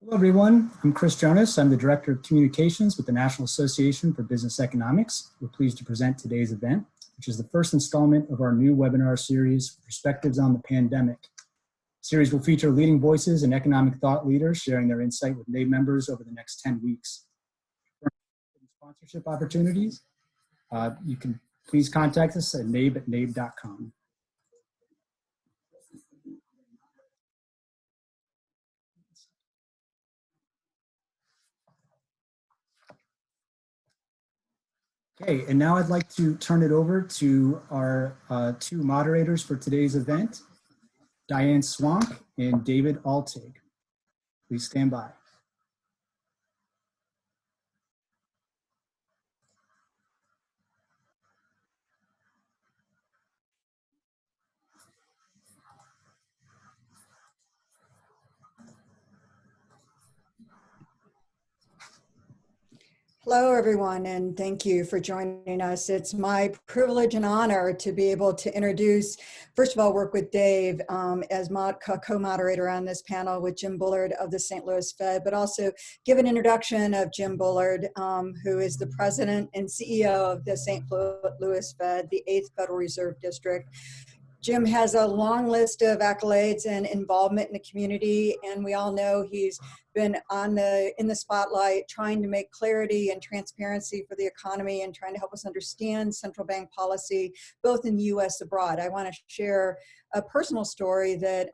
Hello, everyone. I'm Chris Jonas. I'm the Director of Communications with the National Association for Business Economics. We're pleased to present today's event, which is the first installment of our new webinar series, Perspectives on the Pandemic. The series will feature leading voices and economic thought leaders sharing their insight with NABE members over the next 10 weeks. For sponsorship opportunities, you can please contact us at nabe@nabe.com. Okay, and now I'd like to turn it over to our two moderators for today's event, Diane Swank and David Altig. Please stand by. Hello, everyone, and thank you for joining us. It's my privilege and honor to be able to introduce, first of all, work with Dave as co-moderator on this panel with Jim Bullard of the St. Louis Fed, but also give an introduction of Jim Bullard, who is the president and CEO of the St. Louis Fed, the 8th Federal Reserve District. Jim has a long list of accolades and involvement in the community, and we all know he's been in the spotlight trying to make clarity and transparency for the economy and trying to help us understand central bank policy, both in the US and abroad. I want to share a personal story that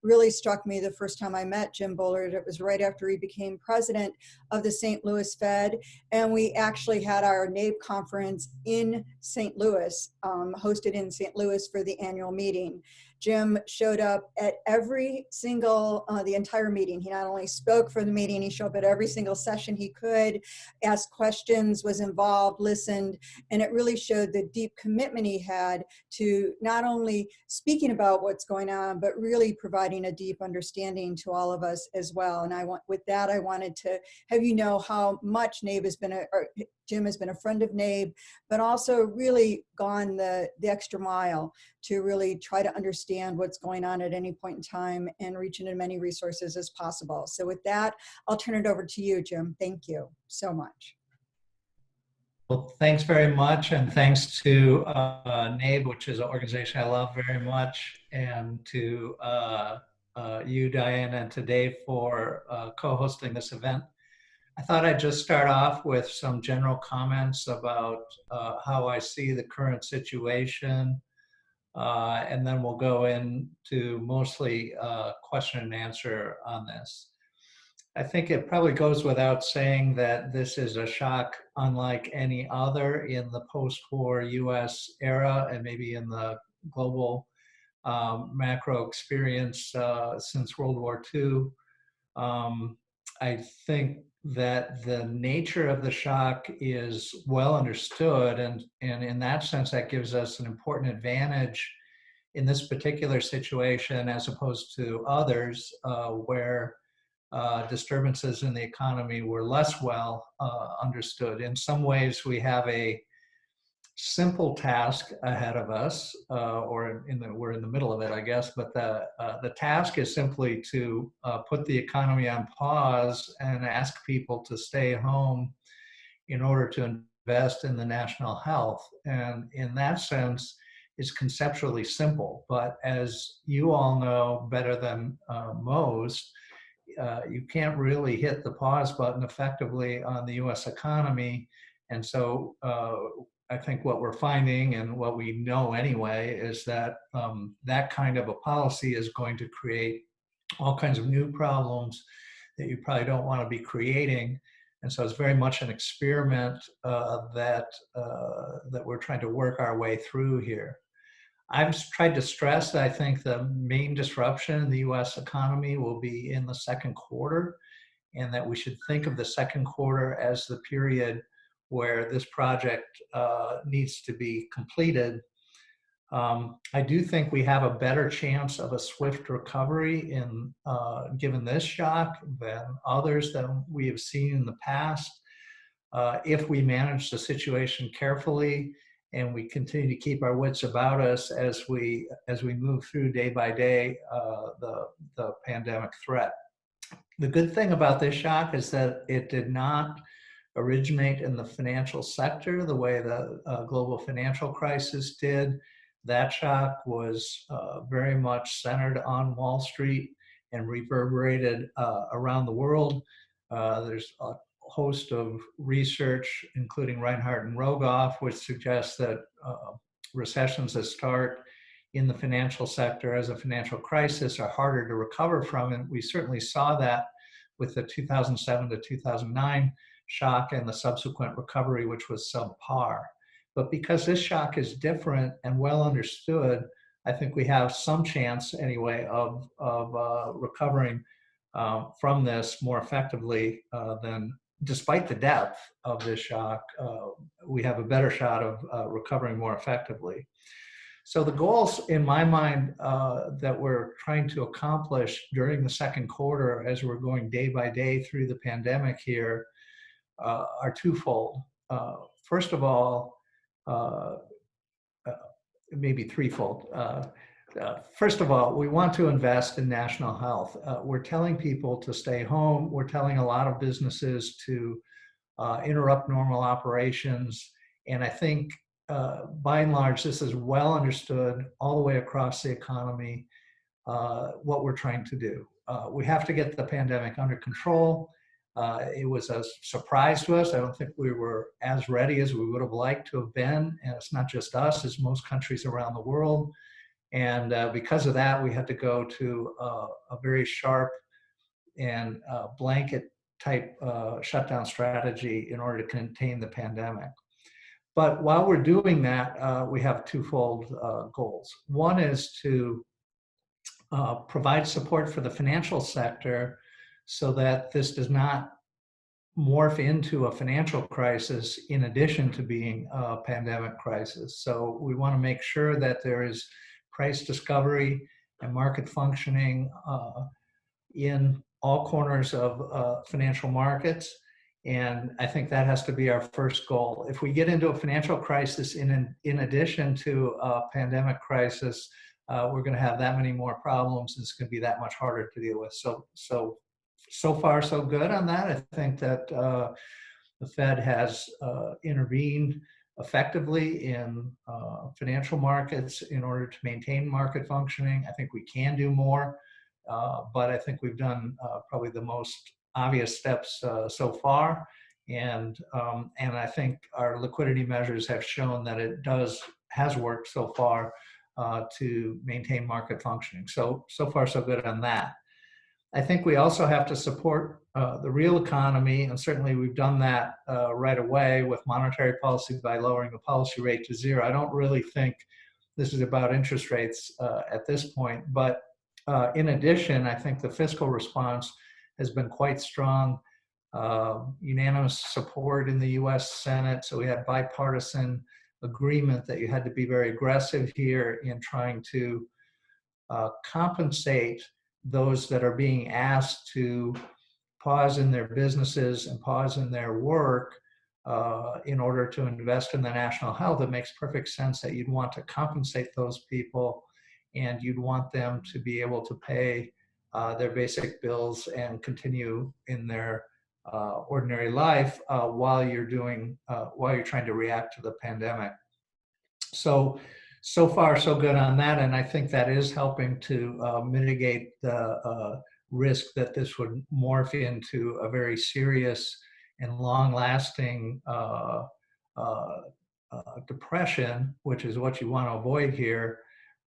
really struck me the first time I met Jim Bullard. It was right after he became president of the St. Louis Fed, and we actually had our NABE conference in St. Louis, hosted in St. Louis for the annual meeting. Jim showed up at every single, the entire meeting. He not only spoke for the meeting, he showed up at every single session he could, asked questions, was involved, listened, and it really showed the deep commitment he had to not only speaking about what's going on, but really providing a deep understanding to all of us as well. And I wanted to have you know how much NABE has been Jim has been a friend of NABE, but also really gone the extra mile to really try to understand what's going on at any point in time and reach into as many resources as possible. So with that, I'll turn it over to you, Jim. Thank you so much. Well, thanks very much, and thanks to NABE, which is an organization I love very much, and to you, Diane, and to Dave for co-hosting this event. I thought I'd just start off with some general comments about how I see the current situation, and then we'll go into mostly question and answer on this. I think it probably goes without saying that this is a shock unlike any other in the post-war US era and maybe in the global macro experience since World War II. I think that the nature of the shock is well understood, and in that sense that gives us an important advantage in this particular situation as opposed to others where disturbances in the economy were less well understood. In some ways we have a simple task ahead of us, or we're in the middle of it, I guess, but the task is simply to put the economy on pause and ask people to stay home in order to invest in the national health. And in that sense, it's conceptually simple, but as you all know better than most, you can't really hit the pause button effectively on the US economy. And so I think what we're finding, and what we know anyway, is that that kind of a policy is going to create all kinds of new problems that you probably don't want to be creating. And so it's very much an experiment that we're trying to work our way through here. I've tried to stress that I think the main disruption in the US economy will be in the second quarter, and that we should think of the second quarter as the period where this project needs to be completed. I do think we have a better chance of a swift recovery given this shock than others that we have seen in the past. If we manage the situation carefully and we continue to keep our wits about us as we move through day by day the pandemic threat. The good thing about this shock is that it did not originate in the financial sector the way the global financial crisis did. That shock was very much centered on Wall Street and reverberated around the world. There's a host of research, including Reinhardt and Rogoff, which suggests that recessions that start in the financial sector as a financial crisis are harder to recover from. And we certainly saw that with the 2007 to 2009 shock and the subsequent recovery, which was subpar. But because this shock is different and well understood, I think we have some chance anyway of recovering from this more effectively than, despite the depth of this shock, we have a better shot of recovering more effectively. So the goals in my mind that we're trying to accomplish during the second quarter as we're going day by day through the pandemic here are twofold. First of all, maybe threefold. First of all, we want to invest in national health. We're telling people to stay home. We're telling a lot of businesses to interrupt normal operations. And I think by and large, this is well understood all the way across the economy, what we're trying to do. We have to get the pandemic under control. It was a surprise to us. I don't think we were as ready as we would have liked to have been. And it's not just us, it's most countries around the world. And because of that, we had to go to a very sharp and blanket type shutdown strategy in order to contain the pandemic. But while we're doing that, we have twofold goals. One is to provide support for the financial sector so that this does not morph into a financial crisis in addition to being a pandemic crisis. So we want to make sure that there is price discovery and market functioning in all corners of financial markets. And I think that has to be our first goal. If we get into a financial crisis in addition to a pandemic crisis, we're going to have that many more problems. It's going to be that much harder to deal with. So far, so good on that. I think that the Fed has intervened effectively in financial markets in order to maintain market functioning. I think we can do more, but I think we've done probably the most obvious steps so far. And I think our liquidity measures have shown that it has worked so far to maintain market functioning. So far, so good on that. I think we also have to support the real economy, and certainly we've done that right away with monetary policy by lowering the policy rate to zero. I don't really think this is about interest rates at this point, but in addition, I think the fiscal response has been quite strong. Unanimous support in the US Senate, so we had bipartisan agreement that you had to be very aggressive here in trying to compensate those that are being asked to pause in their businesses and pause in their work in order to invest in the national health. It makes perfect sense that you'd want to compensate those people and you'd want them to be able to pay their basic bills and continue in their ordinary life while you're trying to react to the pandemic. So far, so good on that, and I think that is helping to mitigate the risk that this would morph into a very serious and long-lasting depression, which is what you want to avoid here.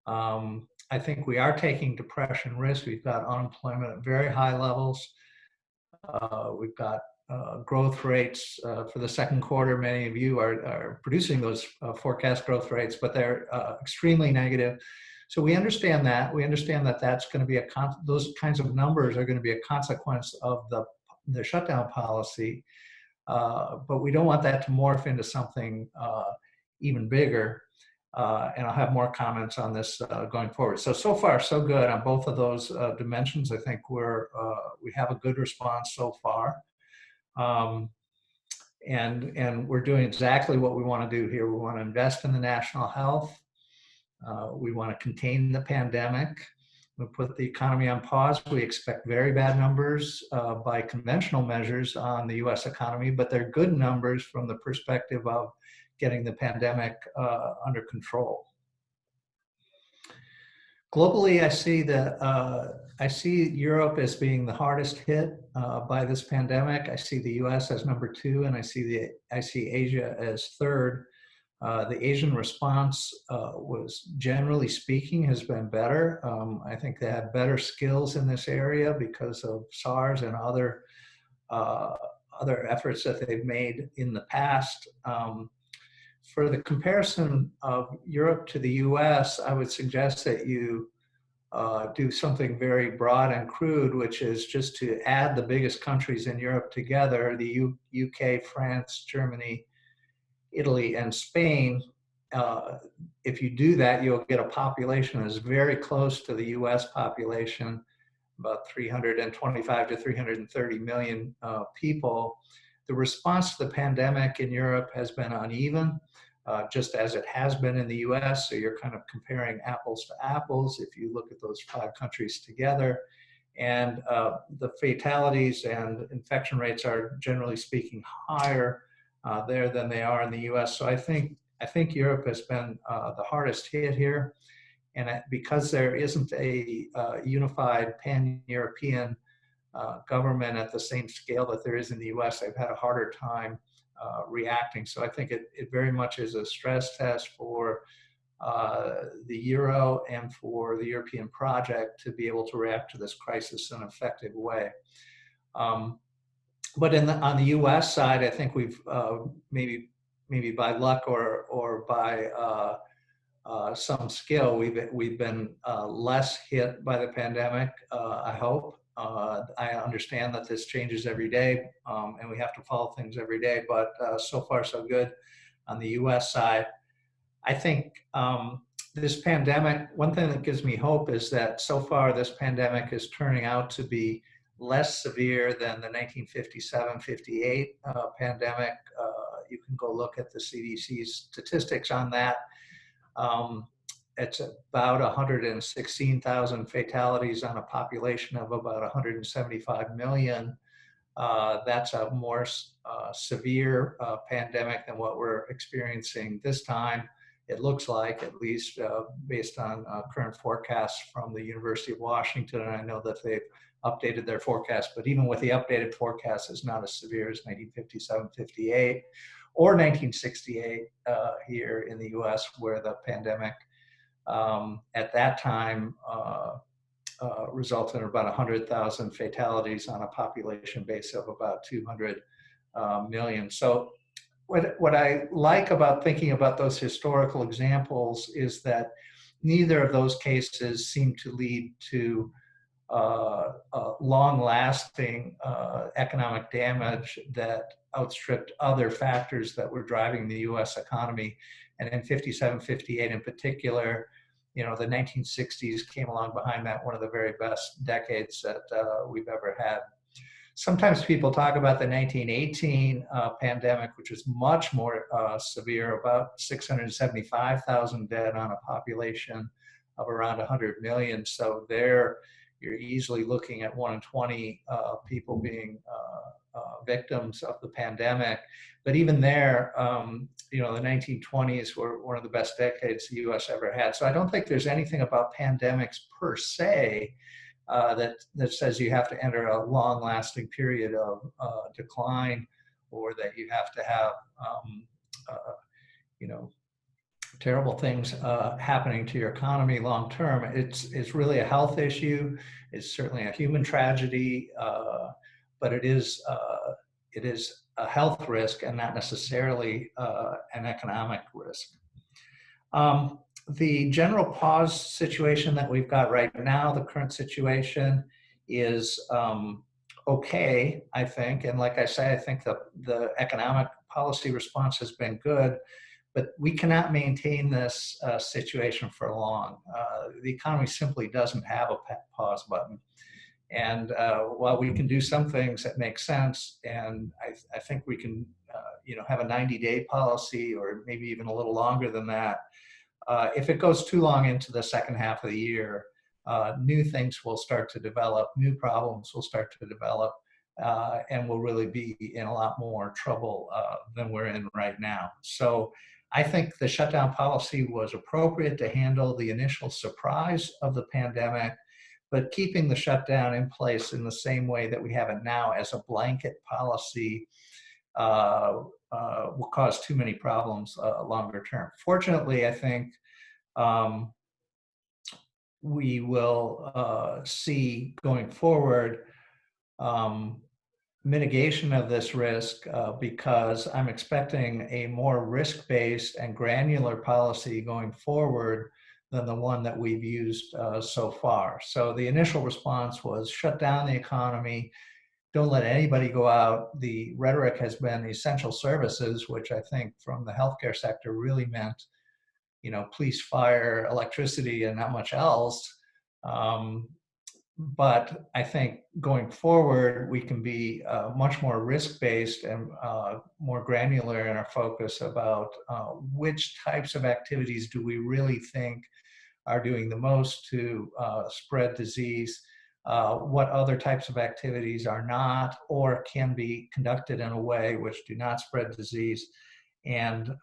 I think we are taking depression risk. We've got unemployment at very high levels. We've got growth rates for the second quarter. Many of you are producing those forecast growth rates, but they're extremely negative. So we understand that. We understand that that's going to be those kinds of numbers are going to be a consequence of the shutdown policy. But we don't want that to morph into something even bigger. And I'll have more comments on this going forward. So far, so good on both of those dimensions. I think we have a good response so far. And we're doing exactly what we want to do here. We want to invest in the national health. We want to contain the pandemic. We put the economy on pause. We expect very bad numbers by conventional measures on the US economy, but they're good numbers from the perspective of getting the pandemic under control. Globally, I see Europe as being the hardest hit by this pandemic. I see the US as number 2, and I see Asia as third. The Asian response was, generally speaking, has been better. I think they have better skills in this area because of SARS and other efforts that they've made in the past. For the comparison of Europe to the US, I would suggest that you do something very broad and crude, which is just to add the biggest countries in Europe together, the UK, France, Germany, Italy, and Spain. If you do that, you'll get a population that's very close to the US population, about 325 to 330 million people. The response to the pandemic in Europe has been uneven, just as it has been in the US. So you're kind of comparing apples to apples if you look at those 5 countries together. And the fatalities and infection rates are, generally speaking, higher there than they are in the US. So I think Europe has been the hardest hit here. And because there isn't a unified pan-European government at the same scale that there is in the US, they've had a harder time reacting. So I think it very much is a stress test for the Euro and for the European project to be able to react to this crisis in an effective way. But on the US side, I think we've maybe by luck or by some skill, we've been less hit by the pandemic, I hope. I understand that this changes every day, and we have to follow things every day, but so far so good on the US side. I think this pandemic, one thing that gives me hope is that so far this pandemic is turning out to be less severe than the 1957-58 pandemic. You can go look at the CDC's statistics on that. It's about 116,000 fatalities on a population of about 175 million. That's a more severe pandemic than what we're experiencing this time. It looks like, at least based on current forecasts from the University of Washington, and I know that they've updated their forecast, but even with the updated forecast, it's not as severe as 1957-58 or 1968 here in the US, where the pandemic at that time resulted in about 100,000 fatalities on a population base of about 200 million. So what I like about thinking about those historical examples is that neither of those cases seem to lead to long-lasting economic damage that outstripped other factors that were driving the US economy. And in 57-58 in particular, you know, the 1960s came along behind that, one of the very best decades that we've ever had. Sometimes people talk about the 1918 pandemic, which is much more severe, about 675,000 dead on a population of around 100 million. So there, you're easily looking at 1 in 20 people being victims of the pandemic. But even there, you know, the 1920s were one of the best decades the US ever had. So I don't think there's anything about pandemics per se that says you have to enter a long-lasting period of decline, or that you have to have, you know, terrible things happening to your economy long term. It's really a health issue. It's certainly a human tragedy, but it is a health risk and not necessarily an economic risk. The general pause situation that we've got right now, the current situation, is okay, I think. And like I say, I think the economic policy response has been good, but we cannot maintain this situation for long. The economy simply doesn't have a pause button. And while we can do some things that make sense, and I think we can you know, have a 90-day policy or maybe even a little longer than that, if it goes too long into the second half of the year, new things will start to develop, new problems will start to develop, and we'll really be in a lot more trouble than we're in right now. So I think the shutdown policy was appropriate to handle the initial surprise of the pandemic, but keeping the shutdown in place in the same way that we have it now as a blanket policy will cause too many problems longer term. Fortunately, I think we will see going forward mitigation of this risk because I'm expecting a more risk-based and granular policy going forward than the one that we've used so far. So the initial response was shut down the economy, don't let anybody go out. The rhetoric has been essential services, which I think from the healthcare sector really meant, you know, police, fire, electricity, and not much else. But I think going forward, we can be much more risk-based and more granular in our focus about which types of activities do we really think are doing the most to spread disease, what other types of activities are not or can be conducted in a way which do not spread disease, and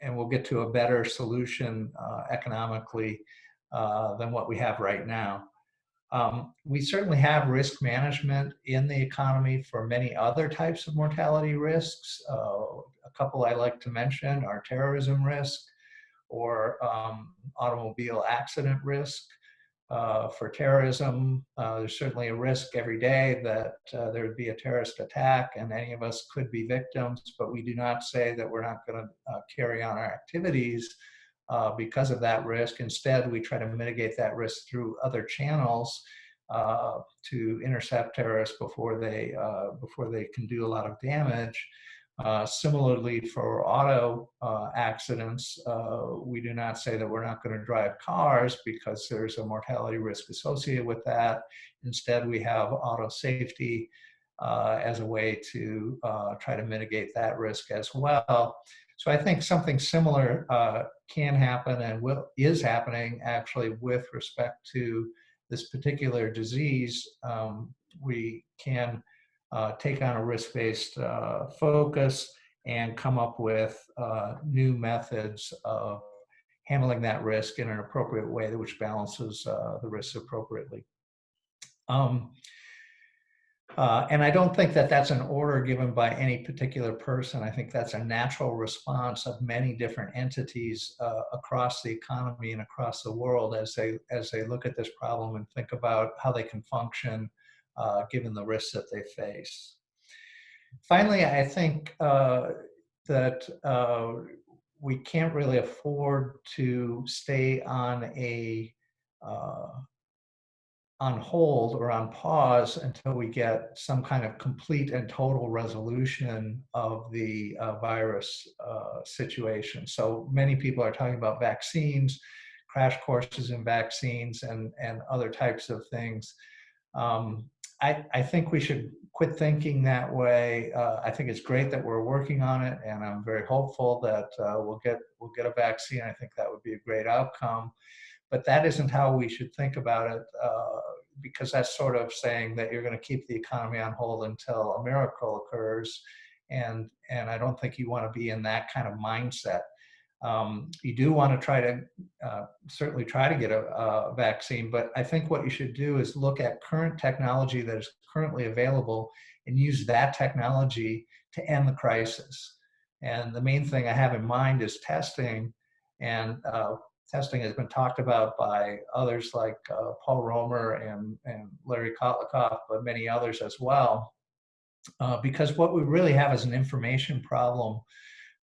we'll get to a better solution economically than what we have right now. We certainly have risk management in the economy for many other types of mortality risks. A couple I like to mention are terrorism risk or automobile accident risk. For terrorism, there's certainly a risk every day that there would be a terrorist attack and any of us could be victims, but we do not say that we're not going to carry on our activities because of that risk. Instead, we try to mitigate that risk through other channels to intercept terrorists before they can do a lot of damage. Similarly, for auto accidents, we do not say that we're not going to drive cars because there's a mortality risk associated with that. Instead, we have auto safety as a way to try to mitigate that risk as well. So I think something similar can happen and is happening actually with respect to this particular disease. We can take on a risk-based focus and come up with new methods of handling that risk in an appropriate way which balances the risks appropriately. And I don't think that that's an order given by any particular person. I think that's a natural response of many different entities across the economy and across the world as they look at this problem and think about how they can function given the risks that they face. Finally, I think that we can't really afford to stay on hold or on pause until we get some kind of complete and total resolution of the virus situation. So many people are talking about vaccines, crash courses in vaccines, and other types of things. I think we should quit thinking that way. I think it's great that we're working on it, and I'm very hopeful that we'll get a vaccine. I think that would be a great outcome. But that isn't how we should think about it, because that's sort of saying that you're going to keep the economy on hold until a miracle occurs, and I don't think you want to be in that kind of mindset. You do want to certainly try to get a vaccine, but I think what you should do is look at current technology that is currently available and use that technology to end the crisis. And the main thing I have in mind is testing, and testing has been talked about by others like Paul Romer and Larry Kotlikoff, but many others as well, because what we really have is an information problem.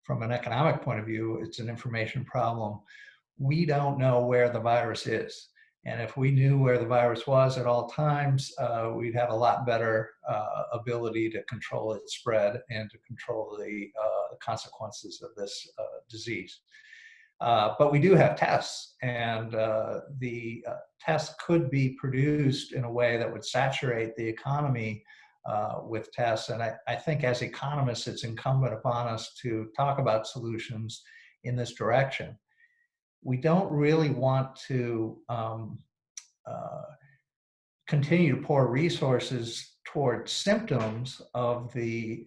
From an economic point of view, it's an information problem. We don't know where the virus is. And if we knew where the virus was at all times, we'd have a lot better ability to control its spread and to control the consequences of this disease. But we do have tests, and the tests could be produced in a way that would saturate the economy with tests. And I think as economists, it's incumbent upon us to talk about solutions in this direction. we don't really want to continue to pour resources toward symptoms of the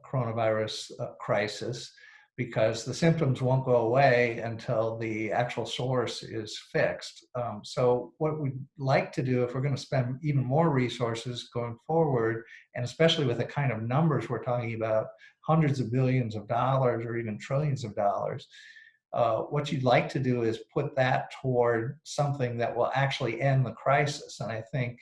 coronavirus crisis, because the symptoms won't go away until the actual source is fixed. So what we'd like to do, if we're going to spend even more resources going forward, and especially with the kind of numbers we're talking about, hundreds of billions of dollars or even trillions of dollars, what you'd like to do is put that toward something that will actually end the crisis. And I think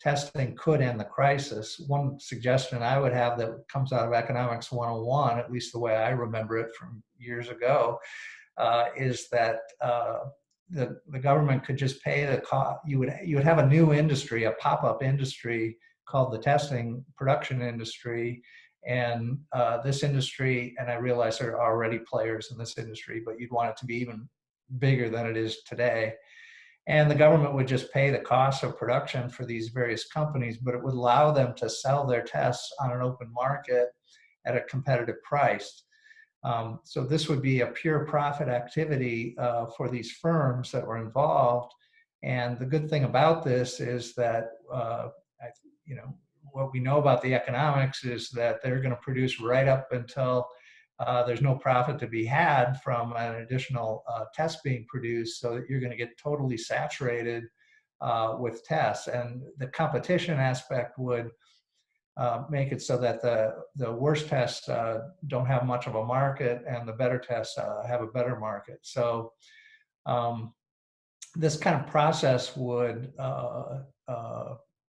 testing could end the crisis. One suggestion I would have that comes out of Economics 101, at least the way I remember it from years ago, is that the government could just pay the cost. You would have a new industry, a pop-up industry called the testing production industry. And this industry, and I realize there are already players in this industry, but you'd want it to be even bigger than it is today. And the government would just pay the cost of production for these various companies, but it would allow them to sell their tests on an open market at a competitive price. So this would be a pure profit activity for these firms that were involved. And the good thing about this is that, what we know about the economics is that they're going to produce right up until there's no profit to be had from an additional test being produced, so that you're going to get totally saturated with tests. And the competition aspect would make it so that the worst tests don't have much of a market and the better tests have a better market. So this kind of process would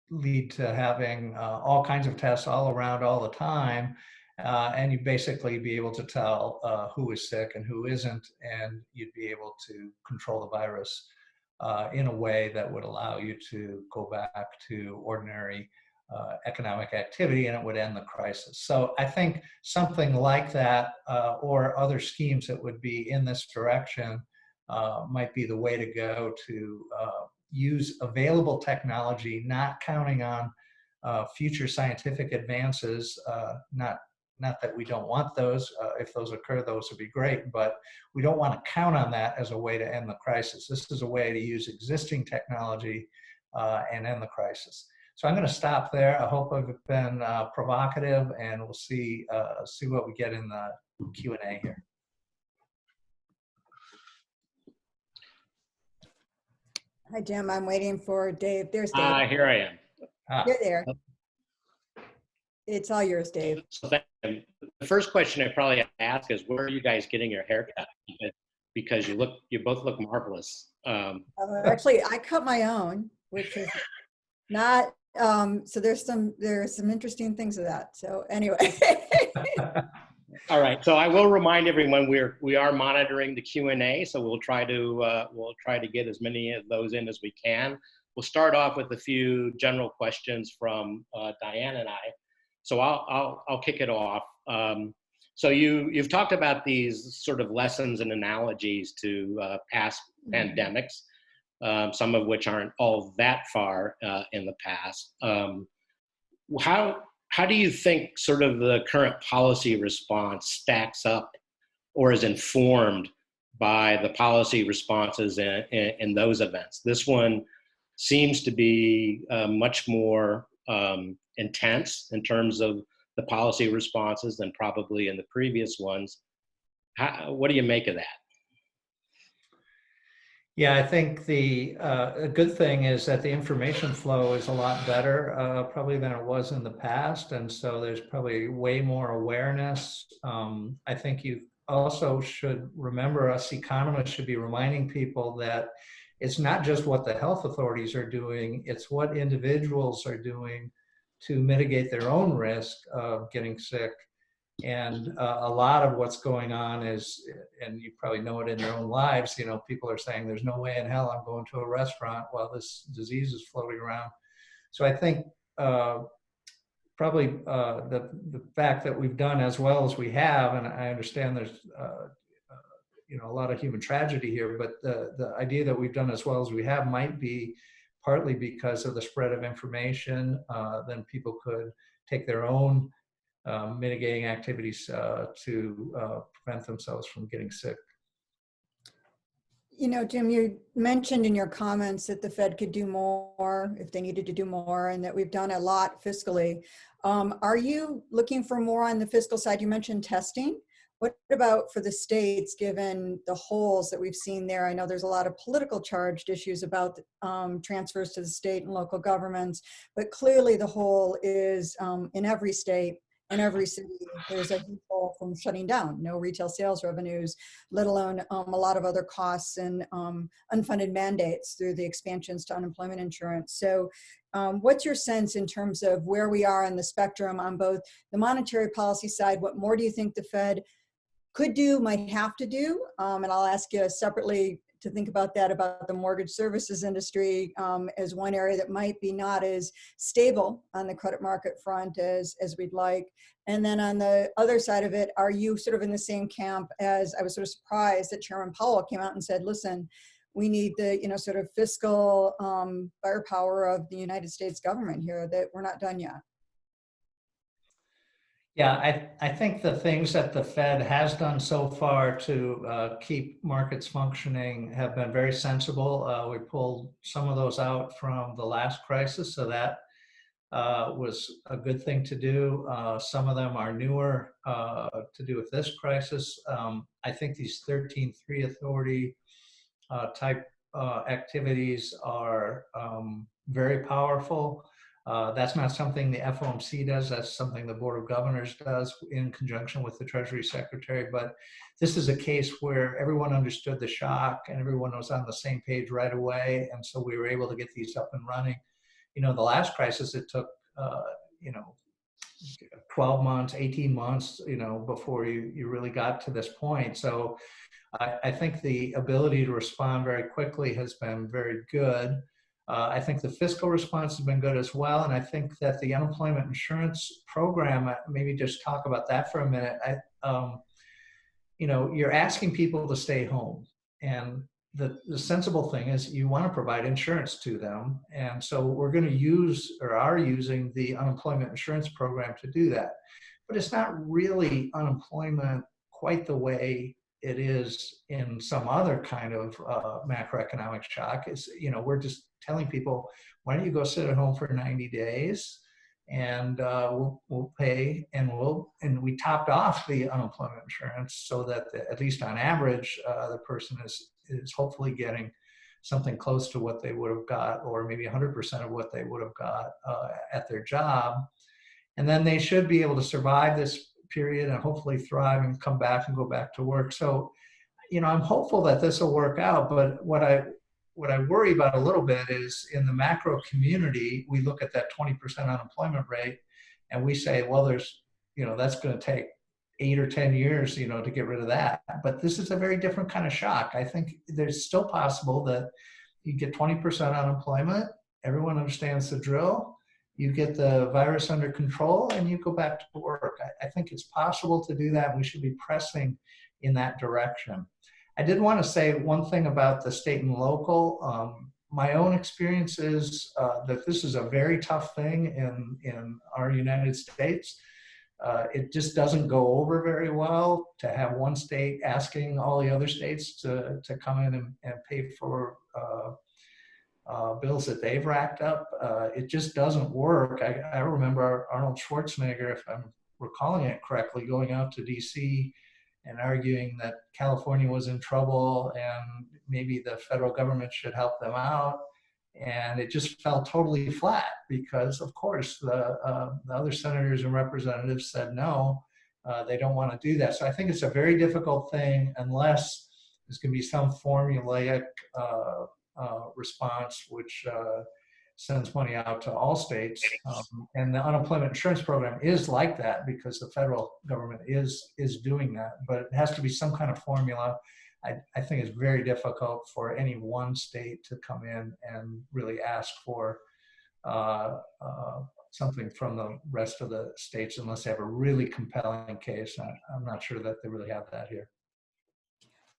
lead to having all kinds of tests all around all the time. And you'd basically be able to tell who is sick and who isn't, and you'd be able to control the virus in a way that would allow you to go back to ordinary economic activity, and it would end the crisis. So I think something like that, or other schemes that would be in this direction, might be the way to go to use available technology, not counting on future scientific advances, not that we don't want those. If those occur, those would be great, but we don't want to count on that as a way to end the crisis. This is a way to use existing technology and end the crisis. So I'm going to stop there. I hope I've been provocative, and we'll see what we get in the Q&A here. Hi, Jim. I'm waiting for Dave. There's Dave. Here I am. You're there. It's all yours, Dave. So the first question I probably have to ask is, where are you guys getting your haircut? Because you both look marvelous. Actually, I cut my own, which is not. So there's some interesting things of that. So anyway. All right. So I will remind everyone we are monitoring the Q&A. So we'll try to get as many of those in as we can. We'll start off with a few general questions from Diane and I. So I'll kick it off. So you've talked about these sort of lessons and analogies to past pandemics, some of which aren't all that far in the past. How do you think sort of the current policy response stacks up or is informed by the policy responses in those events? This one seems to be much more intense in terms of the policy responses than probably in the previous ones. What do you make of that? Yeah, I think a good thing is that the information flow is a lot better probably than it was in the past. And so there's probably way more awareness. I think you also should remember, us economists should be reminding people that it's not just what the health authorities are doing, it's what individuals are doing to mitigate their own risk of getting sick. And a lot of what's going on is, and you probably know it in your own lives, people are saying there's no way in hell I'm going to a restaurant while this disease is floating around. So I think probably the fact that we've done as well as we have, and I understand there's a lot of human tragedy here, but the idea that we've done as well as we have might be partly because of the spread of information. Then people could take their own mitigating activities to prevent themselves from getting sick. You know, Jim, you mentioned in your comments that the Fed could do more if they needed to do more, and that we've done a lot fiscally. Are you looking for more on the fiscal side? You mentioned testing. What about for the states, given the holes that we've seen there? I know there's a lot of political charged issues about transfers to the state and local governments, but clearly the hole is in every state, in every city. There's a huge hole from shutting down, no retail sales revenues, let alone a lot of other costs and unfunded mandates through the expansions to unemployment insurance. So what's your sense in terms of where we are on the spectrum on both the monetary policy side? What more do you think the Fed could do, might have to do? And I'll ask you separately to think about that, about the mortgage services industry as one area that might be not as stable on the credit market front as we'd like. And then on the other side of it, are you sort of in the same camp as, I was sort of surprised that Chairman Powell came out and said, listen, we need the, you know, sort of fiscal firepower of the United States government here, that we're not done yet. Yeah, I think the things that the Fed has done so far to keep markets functioning have been very sensible. We pulled some of those out from the last crisis, so that was a good thing to do. Some of them are newer to do with this crisis. I think these 13(3) authority type activities are very powerful. That's not something the FOMC does. That's something the Board of Governors does in conjunction with the Treasury Secretary. But this is a case where everyone understood the shock and everyone was on the same page right away. And so we were able to get these up and running. You know, the last crisis, it took, 12 months, 18 months, before you really got to this point. So I think the ability to respond very quickly has been very good. I think the fiscal response has been good as well. And I think that the unemployment insurance program, maybe just talk about that for a minute. You're asking people to stay home. And the sensible thing is you want to provide insurance to them. And so we're going to use, or are using, the unemployment insurance program to do that. But it's not really unemployment quite the way it is in some other kind of macroeconomic shock. It's, we're just telling people, why don't you go sit at home for 90 days and we'll pay, and we topped off the unemployment insurance so that at least on average, the person is hopefully getting something close to what they would have got, or maybe 100% of what they would have got at their job. And then they should be able to survive this period and hopefully thrive and come back and go back to work. So, I'm hopeful that this will work out. But what I worry about a little bit is in the macro community, we look at that 20% unemployment rate and we say, well, there's, that's going to take 8 or 10 years, to get rid of that. But this is a very different kind of shock. I think there's still possible that you get 20% unemployment. Everyone understands the drill. You get the virus under control and you go back to work. I think it's possible to do that. We should be pressing in that direction. I did want to say one thing about the state and local. My own experience is that this is a very tough thing in our United States. It just doesn't go over very well to have one state asking all the other states to come in and pay for bills that they've racked up. It just doesn't work. I remember Arnold Schwarzenegger, if I'm recalling it correctly, going out to DC and arguing that California was in trouble and maybe the federal government should help them out. And it just fell totally flat because, of course, the other senators and representatives said no, they don't want to do that. So I think it's a very difficult thing unless there's going to be some formulaic response which sends money out to all states. And the unemployment insurance program is like that because the federal government is doing that. But it has to be some kind of formula. I think it's very difficult for any one state to come in and really ask for something from the rest of the states unless they have a really compelling case. I'm not sure that they really have that here.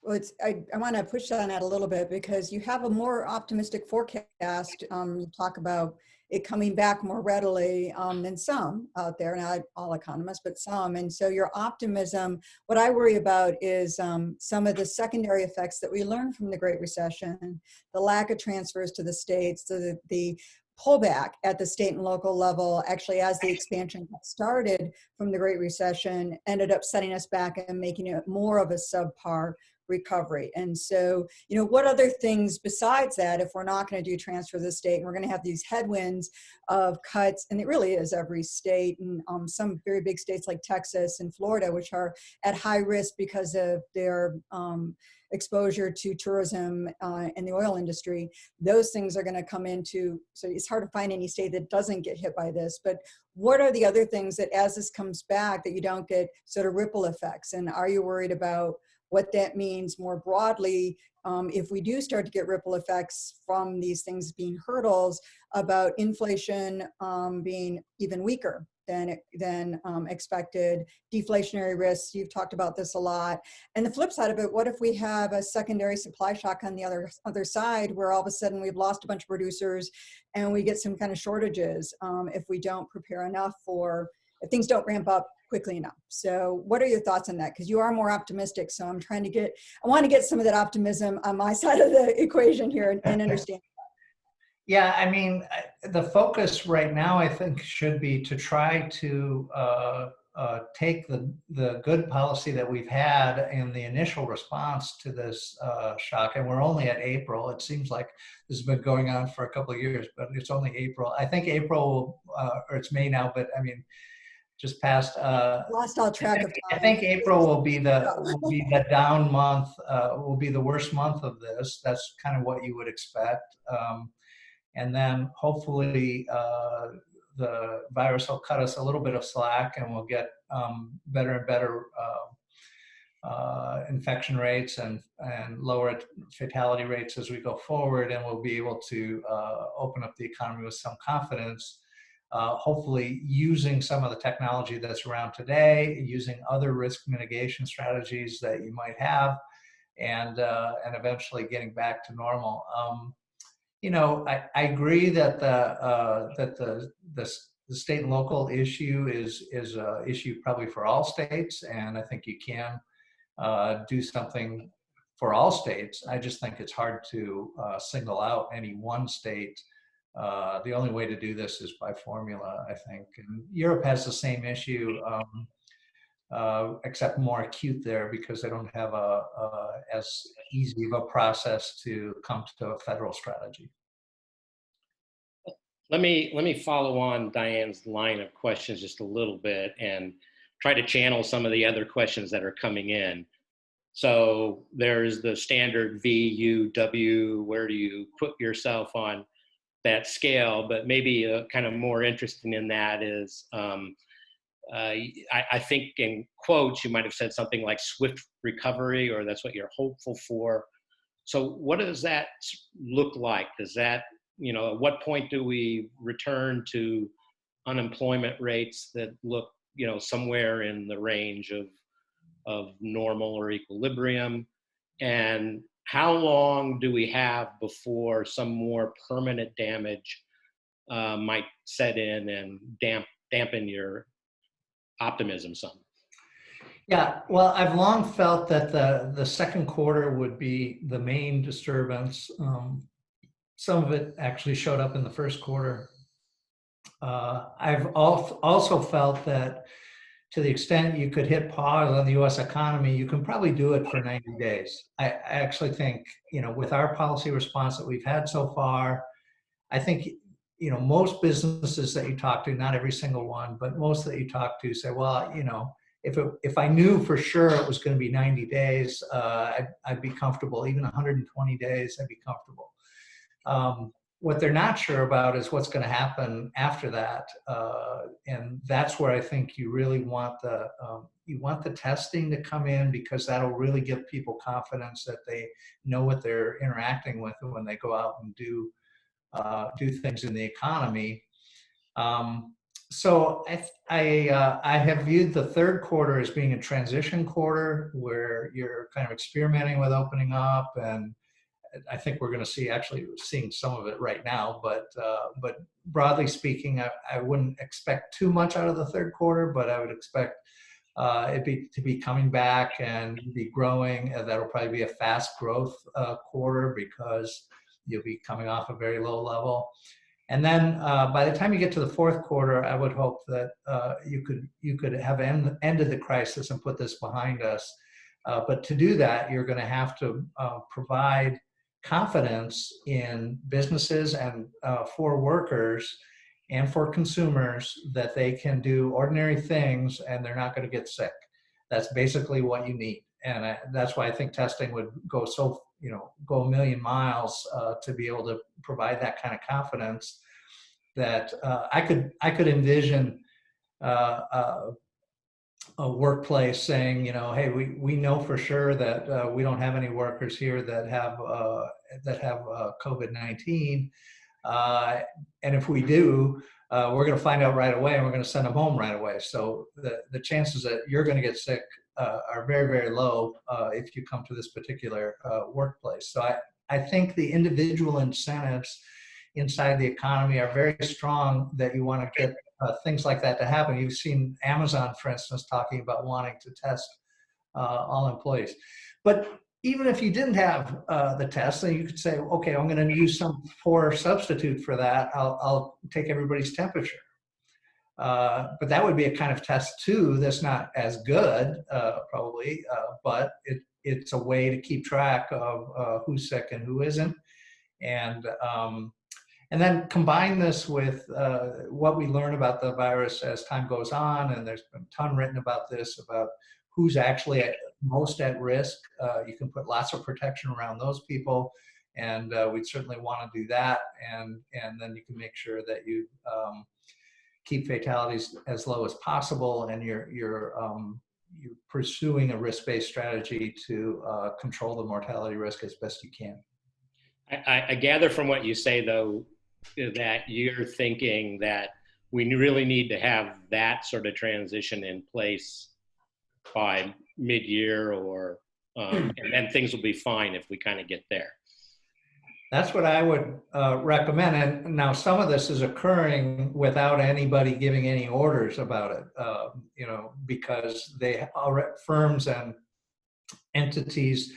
Well, I want to push on that a little bit because you have a more optimistic forecast. You talk about it coming back more readily than some out there, not all economists, but some. And so your optimism, what I worry about is some of the secondary effects that we learned from the Great Recession, the lack of transfers to the states, the pullback at the state and local level, actually as the expansion got started from the Great Recession, ended up setting us back and making it more of a subpar recovery. And so, you know, what other things besides that, if we're not going to do transfer to the state and we're going to have these headwinds of cuts, and it really is every state, and some very big states like Texas and Florida, which are at high risk because of their exposure to tourism and the oil industry, those things are going to come into, so it's hard to find any state that doesn't get hit by this. But what are the other things that as this comes back that you don't get sort of ripple effects? And are you worried about what that means more broadly if we do start to get ripple effects from these things being hurdles, about inflation being even weaker than expected, deflationary risks, you've talked about this a lot. And the flip side of it, what if we have a secondary supply shock on the other side, where all of a sudden we've lost a bunch of producers and we get some kind of shortages if we don't prepare enough for, if things don't ramp up quickly enough. So what are your thoughts on that? Because you are more optimistic, so I'm trying to get, I want to get some of that optimism on my side of the equation here and understand. Yeah, I mean, the focus right now, I think, should be to try to take the good policy that we've had in the initial response to this shock, and we're only at April. It seems like this has been going on for a couple of years, but it's only April. I think April, or it's May now, but I mean, just past. Lost all track of time. I think April will be the down month. Will be the worst month of this. That's kind of what you would expect. And then hopefully the virus will cut us a little bit of slack, and we'll get better and better infection rates and lower fatality rates as we go forward, and we'll be able to open up the economy with some confidence, hopefully using some of the technology that's around today, using other risk mitigation strategies that you might have, and eventually getting back to normal. You know, I agree that the state and local issue is an issue probably for all states, and I think you can do something for all states. I just think it's hard to single out any one state. The only way to do this is by formula, I think. And Europe has the same issue, except more acute there because they don't have as easy of a process to come to a federal strategy. Let me follow on Diane's line of questions just a little bit and try to channel some of the other questions that are coming in. So there's the standard V, U, W, where do you put yourself on that scale? But maybe kind of more interesting in that is, I think in quotes, you might have said something like swift recovery, or that's what you're hopeful for. So what does that look like? Does that, you know, at what point do we return to unemployment rates that look, you know, somewhere in the range of normal or equilibrium? And how long do we have before some more permanent damage might set in and dampen your optimism some? Yeah, well, I've long felt that the second quarter would be the main disturbance. Some of it actually showed up in the first quarter. I've also felt that to the extent you could hit pause on the U.S. economy, you can probably do it for 90 days. I actually think, you know, with our policy response that we've had so far, I think, you know, most businesses that you talk to, not every single one, but most that you talk to say, well, you know, if I knew for sure it was going to be 90 days, I'd be comfortable. Even 120 days, I'd be comfortable. What they're not sure about is what's going to happen after that, and that's where I think you really want the testing to come in, because that'll really give people confidence that they know what they're interacting with when they go out and do things in the economy. So I have viewed the third quarter as being a transition quarter where you're kind of experimenting with opening up and I think we're going to see seeing some of it right now, but broadly speaking, I wouldn't expect too much out of the third quarter, but I would expect to be coming back and be growing. That'll probably be a fast growth quarter because you'll be coming off a very low level. And then by the time you get to the fourth quarter, I would hope that you could have ended the crisis and put this behind us. But to do that, you're going to have to provide confidence in businesses and for workers and for consumers that they can do ordinary things and they're not going to get sick. That's basically what you need. And that's why I think testing would go go a million miles to be able to provide that kind of confidence that I could envision a workplace saying, hey, we know for sure that we don't have any workers here that have COVID-19, and if we do, we're going to find out right away, and we're going to send them home right away. So the chances that you're going to get sick are very, very low if you come to this particular workplace. So I think the individual incentives inside the economy are very strong that you want to get things like that to happen. You've seen Amazon, for instance, talking about wanting to test all employees. But even if you didn't have the test, then you could say, okay, I'm going to use some poor substitute for that. I'll take everybody's temperature. But that would be a kind of test too that's not as good, probably, but it's a way to keep track of who's sick and who isn't. And then combine this with what we learn about the virus as time goes on, and there's been a ton written about this, about who's actually most at risk. You can put lots of protection around those people, and we'd certainly want to do that. And then you can make sure that you keep fatalities as low as possible, and you're pursuing a risk-based strategy to control the mortality risk as best you can. I gather from what you say, though, that you're thinking that we really need to have that sort of transition in place by mid-year, or and then things will be fine if we kind of get there. That's what I would recommend. And now some of this is occurring without anybody giving any orders about it, because firms and entities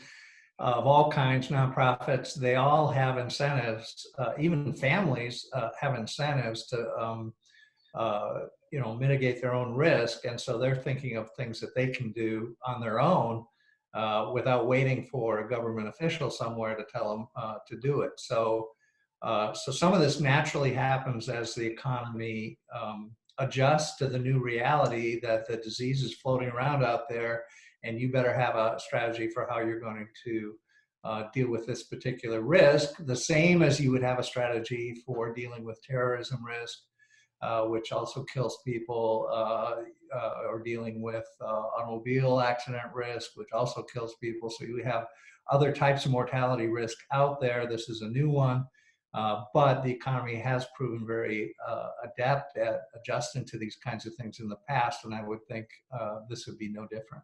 of all kinds, nonprofits, they all have incentives. Even families have incentives to, mitigate their own risk, and so they're thinking of things that they can do on their own without waiting for a government official somewhere to tell them to do it. So some of this naturally happens as the economy adjusts to the new reality that the disease is floating around out there. And you better have a strategy for how you're going to deal with this particular risk, the same as you would have a strategy for dealing with terrorism risk, which also kills people, or dealing with automobile accident risk, which also kills people. So you have other types of mortality risk out there. This is a new one, but the economy has proven very adept at adjusting to these kinds of things in the past, and I would think this would be no different.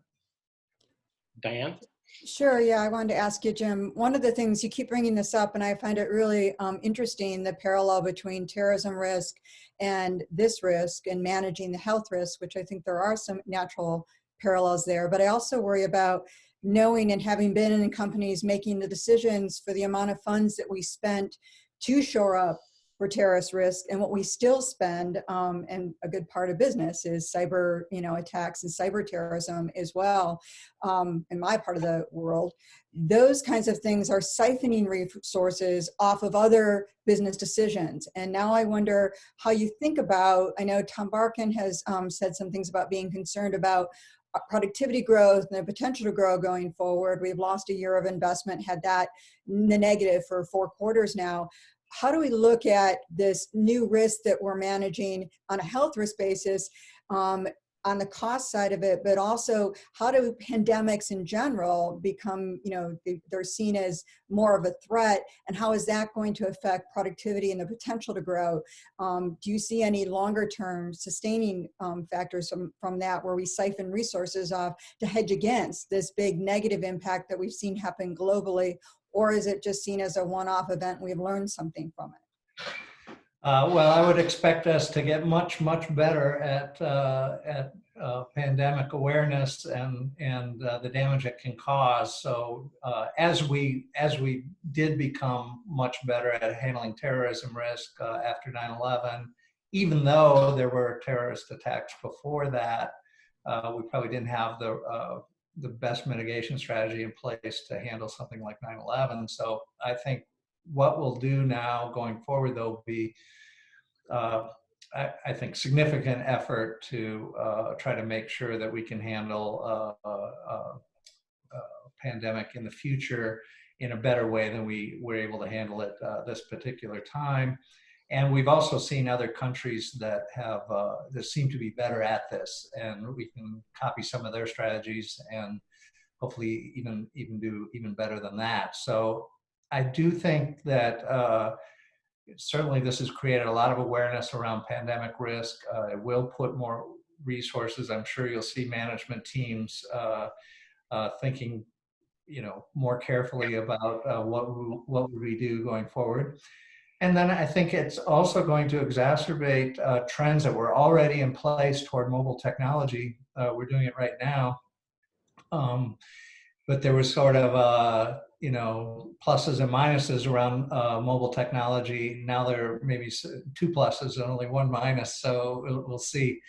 Diane? Sure. Yeah, I wanted to ask you, Jim, one of the things you keep bringing this up, and I find it really interesting, the parallel between terrorism risk and this risk and managing the health risk, which I think there are some natural parallels there. But I also worry about knowing and having been in companies making the decisions for the amount of funds that we spent to shore up for terrorist risk, and what we still spend, and a good part of business is cyber, attacks and cyber terrorism as well. In my part of the world, those kinds of things are siphoning resources off of other business decisions. And now I wonder how you think about, I know Tom Barkin has said some things about being concerned about productivity growth and the potential to grow going forward. We've lost a year of investment, had that in the negative for 4 quarters now. How do we look at this new risk that we're managing on a health risk basis, on the cost side of it, but also how do pandemics in general become, they're seen as more of a threat, and how is that going to affect productivity and the potential to grow? Do you see any longer term sustaining factors from that, where we siphon resources off to hedge against this big negative impact that we've seen happen globally? or is it just seen as a one-off event and we've learned something from it? Well, I would expect us to get much better at pandemic awareness and the damage it can cause. So as we did become much better at handling terrorism risk after 9/11, even though there were terrorist attacks before that, we probably didn't have the best mitigation strategy in place to handle something like 9/11. So I think what we'll do now going forward, though, will be I think significant effort to try to make sure that we can handle pandemic in the future in a better way than we were able to handle it this particular time. And we've also seen other countries that have that seem to be better at this, and we can copy some of their strategies and hopefully even do even better than that. So I do think that certainly this has created a lot of awareness around pandemic risk. It will put more resources. I'm sure you'll see management teams thinking, more carefully about what would we do going forward. And then I think it's also going to exacerbate trends that were already in place toward mobile technology. We're doing it right now. But there was sort of, pluses and minuses around mobile technology. Now there are maybe 2 pluses and only 1 minus. So we'll see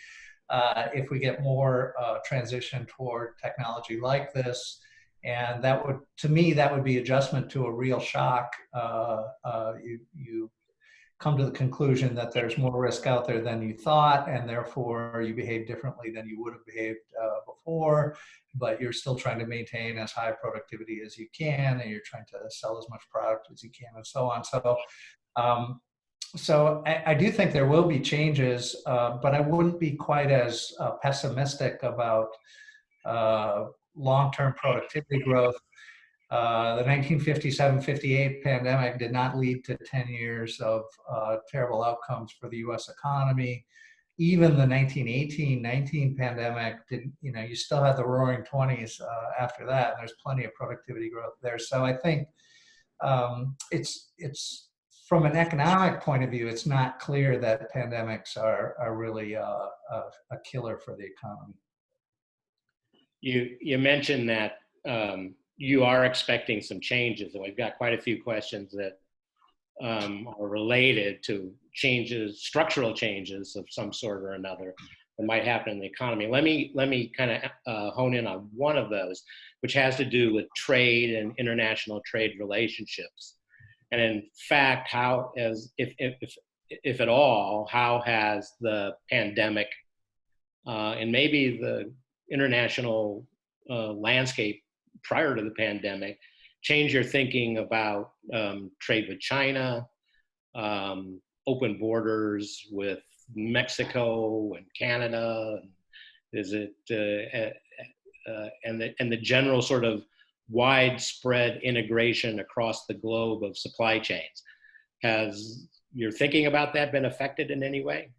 if we get more transition toward technology like this. And that would, to me, that would be adjustment to a real shock. You come to the conclusion that there's more risk out there than you thought, and therefore you behave differently than you would have behaved before, but you're still trying to maintain as high productivity as you can, and you're trying to sell as much product as you can, and so on. So I do think there will be changes, but I wouldn't be quite as pessimistic about long-term productivity growth. The 1957-58 pandemic did not lead to 10 years of terrible outcomes for the U.S. economy. Even the 1918-19 pandemic did, you still had the roaring 20s after that, and there's plenty of productivity growth there. So I think it's from an economic point of view, it's not clear that pandemics are really a killer for the economy. You mentioned that you are expecting some changes, and we've got quite a few questions that are related to changes, structural changes of some sort or another that might happen in the economy. Let me kind of hone in on one of those, which has to do with trade and international trade relationships. And in fact, how, as if at all, how has the pandemic and maybe the international landscape prior to the pandemic change your thinking about trade with China, open borders with Mexico and Canada? Is it and the general sort of widespread integration across the globe of supply chains? Has your thinking about that been affected in any way?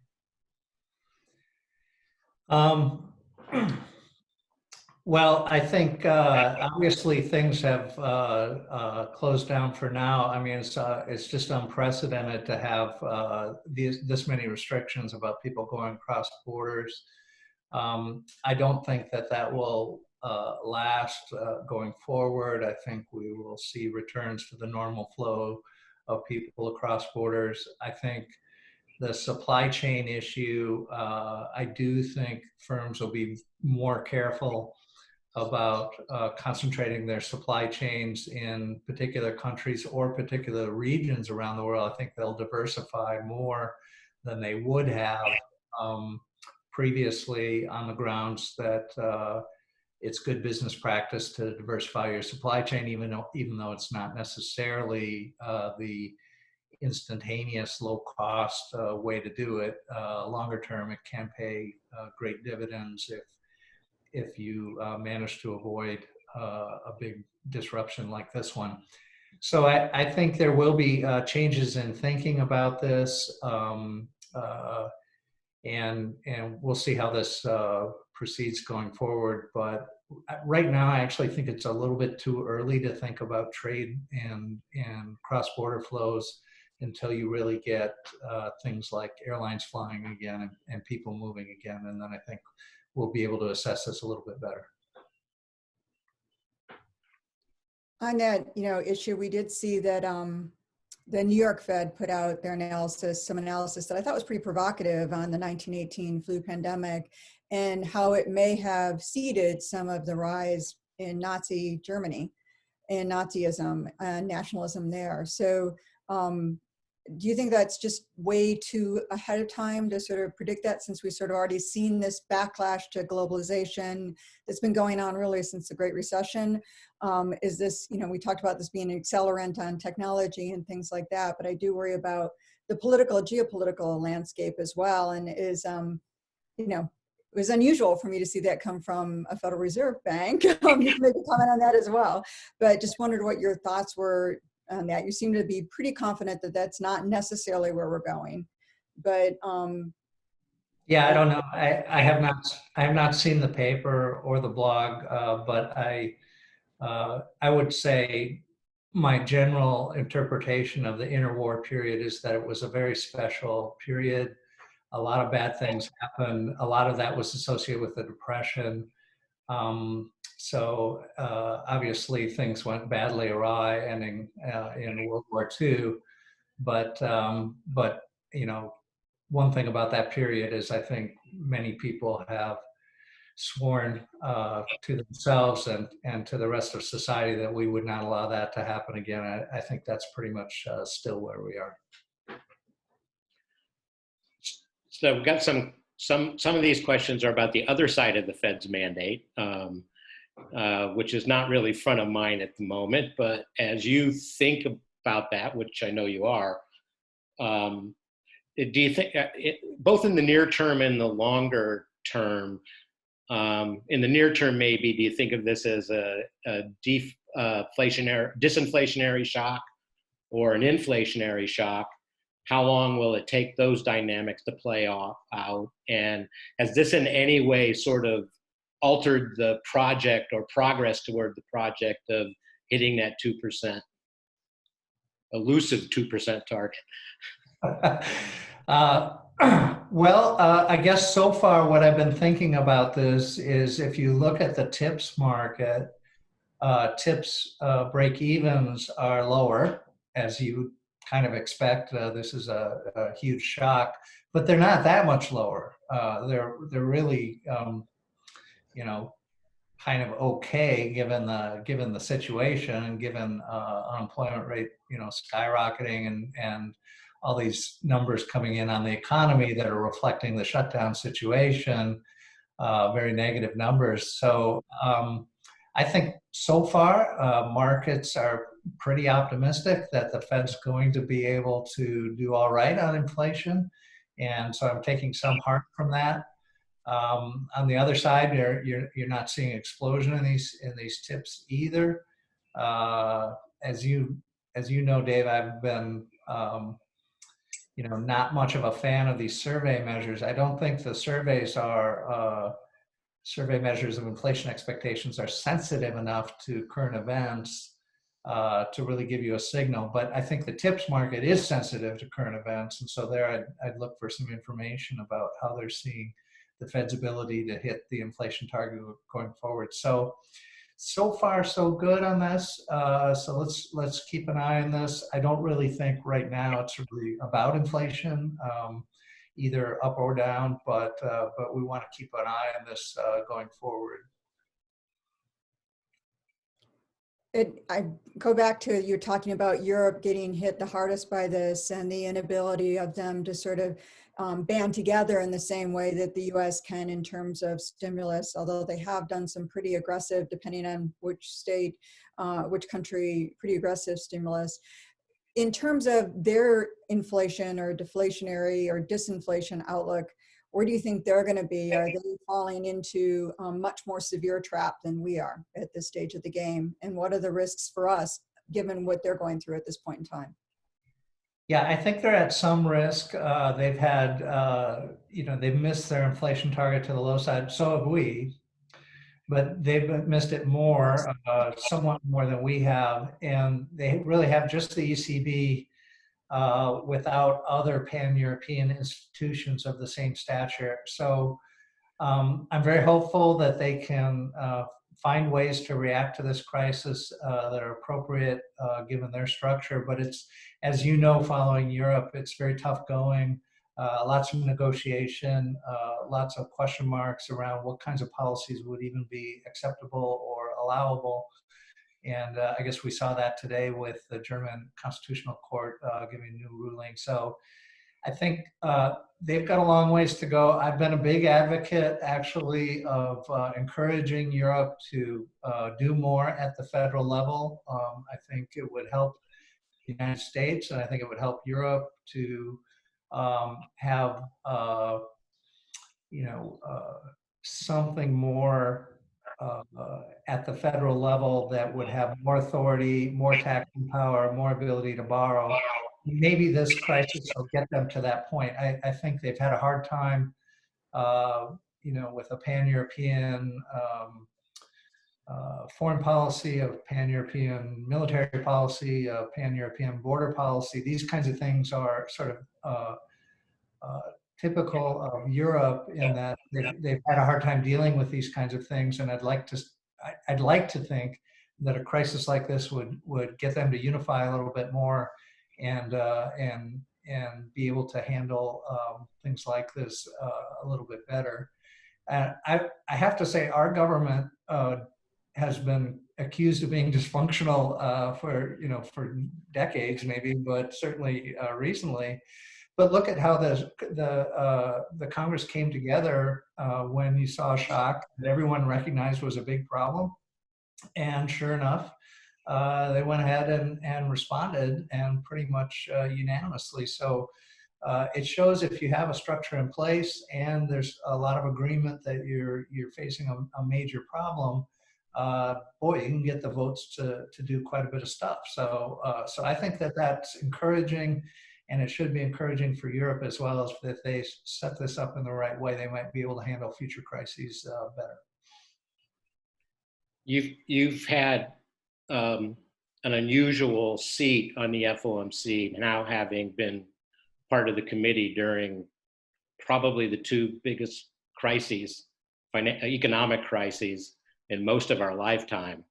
Well, I think obviously things have closed down for now. I mean, it's just unprecedented to have this many restrictions about people going across borders. I don't think that will last going forward. I think we will see returns to the normal flow of people across borders. I think the supply chain issue, I do think firms will be more careful about concentrating their supply chains in particular countries or particular regions around the world. I think they'll diversify more than they would have previously, on the grounds that it's good business practice to diversify your supply chain, even though it's not necessarily the instantaneous, low-cost way to do it. Longer term, it can pay great dividends if you manage to avoid a big disruption like this one. So I think there will be changes in thinking about this, and we'll see how this proceeds going forward. But right now, I actually think it's a little bit too early to think about trade and cross-border flows until you really get things like airlines flying again and people moving again. And then I think we'll be able to assess this a little bit better. On that, issue, we did see that the New York Fed put out their analysis, some analysis that I thought was pretty provocative on the 1918 flu pandemic and how it may have seeded some of the rise in Nazi Germany and Nazism and nationalism there. So do you think that's just way too ahead of time to sort of predict that, since we've sort of already seen this backlash to globalization that's been going on really since the Great Recession? Is this, we talked about this being an accelerant on technology and things like that, but I do worry about the geopolitical landscape as well. And is, it was unusual for me to see that come from a Federal Reserve Bank. You can maybe comment on that as well, but just wondered what your thoughts were on that. You seem to be pretty confident that that's not necessarily where we're going, but yeah, I don't know. I have not seen the paper or the blog, but I would say my general interpretation of the interwar period is that it was a very special period. A lot of bad things happened. A lot of that was associated with the Depression. So obviously things went badly awry ending in World War II. But one thing about that period is I think many people have sworn to themselves and to the rest of society that we would not allow that to happen again. I think that's pretty much still where we are. So we've got some of these questions are about the other side of the Fed's mandate, which is not really front of mind at the moment. But as you think about that, which I know you are, do you think, both in the near term and the longer term, in the near term, maybe, do you think of this as a disinflationary shock or an inflationary shock? How long will it take those dynamics to play out? And has this in any way sort of altered the project or progress toward the project of hitting that 2%, elusive 2% target? I guess so far what I've been thinking about this is if you look at the TIPS market, TIPS break-evens are lower, as you kind of expect. This is a huge shock, but they're not that much lower. They're really, kind of okay given the situation and given unemployment rate, skyrocketing and all these numbers coming in on the economy that are reflecting the shutdown situation, very negative numbers. So I think so far markets are pretty optimistic that the Fed's going to be able to do all right on inflation. And so I'm taking some heart from that. On the other side, you're not seeing an explosion in these tips either. As you know, Dave, I've been not much of a fan of these survey measures. I don't think the survey measures of inflation expectations are sensitive enough to current events to really give you a signal. But I think the TIPS market is sensitive to current events. And so there I'd look for some information about how they're seeing the Fed's ability to hit the inflation target going forward. So far, so good on this. So let's keep an eye on this. I don't really think right now it's really about inflation, either up or down, but we want to keep an eye on this going forward. I go back to you talking about Europe getting hit the hardest by this and the inability of them to sort of band together in the same way that the US can in terms of stimulus, although they have done some pretty aggressive, depending on which state, which country, pretty aggressive stimulus. In terms of their inflation or deflationary or disinflation outlook, where do you think they're going to be? Are they falling into a much more severe trap than we are at this stage of the game? And what are the risks for us, given what they're going through at this point in time? Yeah, I think they're at some risk. They've had, they've missed their inflation target to the low side. So have we. but they've missed it more, somewhat more than we have. And they really have just the ECB without other pan-European institutions of the same stature. So I'm very hopeful that they can find ways to react to this crisis that are appropriate given their structure. But it's, as you know, following Europe, it's very tough going. Lots of negotiation, lots of question marks around what kinds of policies would even be acceptable or allowable. And I guess we saw that today with the German Constitutional Court giving a new ruling. So I think they've got a long ways to go. I've been a big advocate, actually, of encouraging Europe to do more at the federal level. I think it would help the United States, and I think it would help Europe to have, something more at the federal level that would have more authority, more taxing power, more ability to borrow. Maybe this crisis will get them to that point. I think they've had a hard time, with a pan-European foreign policy, of pan-European military policy, pan-European border policy. These kinds of things are sort of typical of Europe in that they've had a hard time dealing with these kinds of things. And I'd like to think that a crisis like this would get them to unify a little bit more and be able to handle things like this a little bit better. I have to say, our government has been accused of being dysfunctional for decades, maybe, but certainly recently. But look at how the Congress came together when you saw a shock that everyone recognized was a big problem, and sure enough, they went ahead and responded, and pretty much unanimously. So it shows if you have a structure in place and there's a lot of agreement that you're facing a major problem, boy, you can get the votes to do quite a bit of stuff. So I think that's encouraging, and it should be encouraging for Europe as well, as if they set this up in the right way, they might be able to handle future crises better. You've had an unusual seat on the FOMC, now having been part of the committee during probably the two biggest crises, economic crises in most of our lifetime.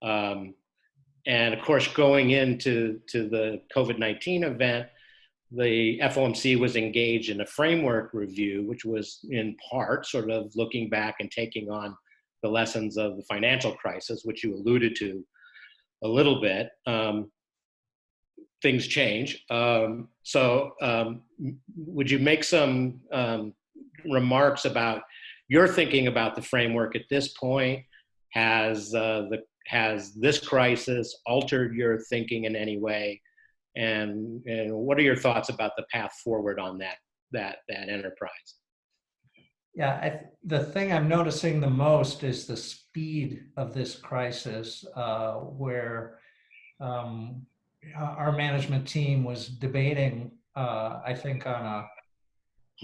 And of course, going into the COVID-19 event, the FOMC was engaged in a framework review, which was in part sort of looking back and taking on the lessons of the financial crisis, which you alluded to a little bit. Things change. Would you make some remarks about your thinking about the framework at this point? Has this crisis altered your thinking in any way? And what are your thoughts about the path forward on that enterprise? Yeah, the thing I'm noticing the most is the speed of this crisis, where our management team was debating, I think on a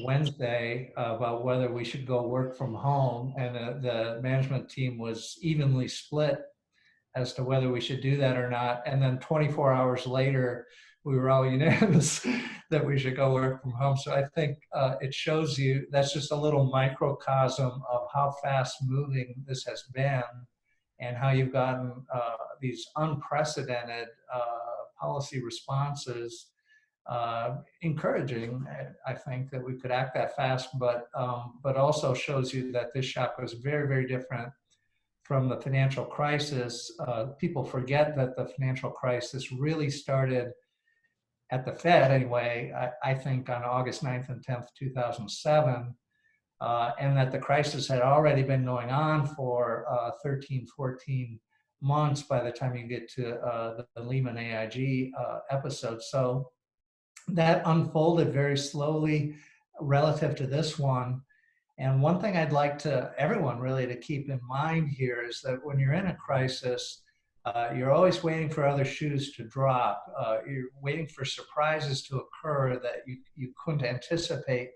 Wednesday, about whether we should go work from home, and the management team was evenly split as to whether we should do that or not. And then 24 hours later, we were all unanimous that we should go work from home. So I think it shows you, that's just a little microcosm of how fast moving this has been, and how you've gotten these unprecedented policy responses, encouraging, I think, that we could act that fast, but also shows you that this shock was very, very different from the financial crisis. People forget that the financial crisis really started at the Fed anyway, I think on August 9th and 10th, 2007, and that the crisis had already been going on for 13, 14 months by the time you get to the Lehman AIG episode. So that unfolded very slowly relative to this one. And one thing I'd like everyone really to keep in mind here is that when you're in a crisis, you're always waiting for other shoes to drop. You're waiting for surprises to occur that you couldn't anticipate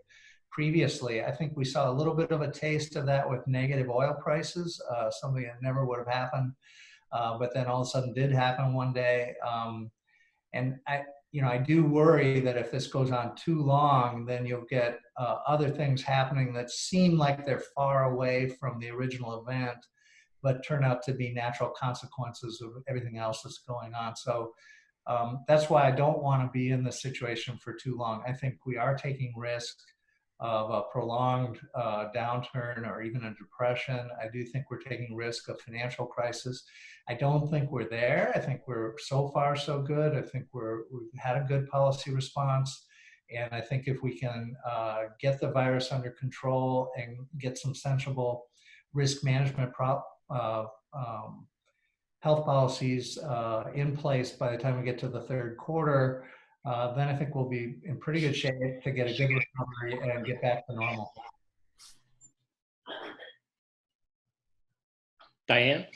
previously. I think we saw a little bit of a taste of that with negative oil prices, something that never would have happened, but then all of a sudden did happen one day. And I do worry that if this goes on too long, then you'll get other things happening that seem like they're far away from the original event, but turn out to be natural consequences of everything else that's going on. So that's why I don't want to be in this situation for too long. I think we are taking risk of a prolonged downturn or even a depression. I do think we're taking risk of financial crisis. I don't think we're there. I think we're so far so good. I think we've had a good policy response. And I think if we can get the virus under control and get some sensible risk management health policies in place by the time we get to the third quarter, then I think we'll be in pretty good shape to get a good recovery and get back to normal. Diane?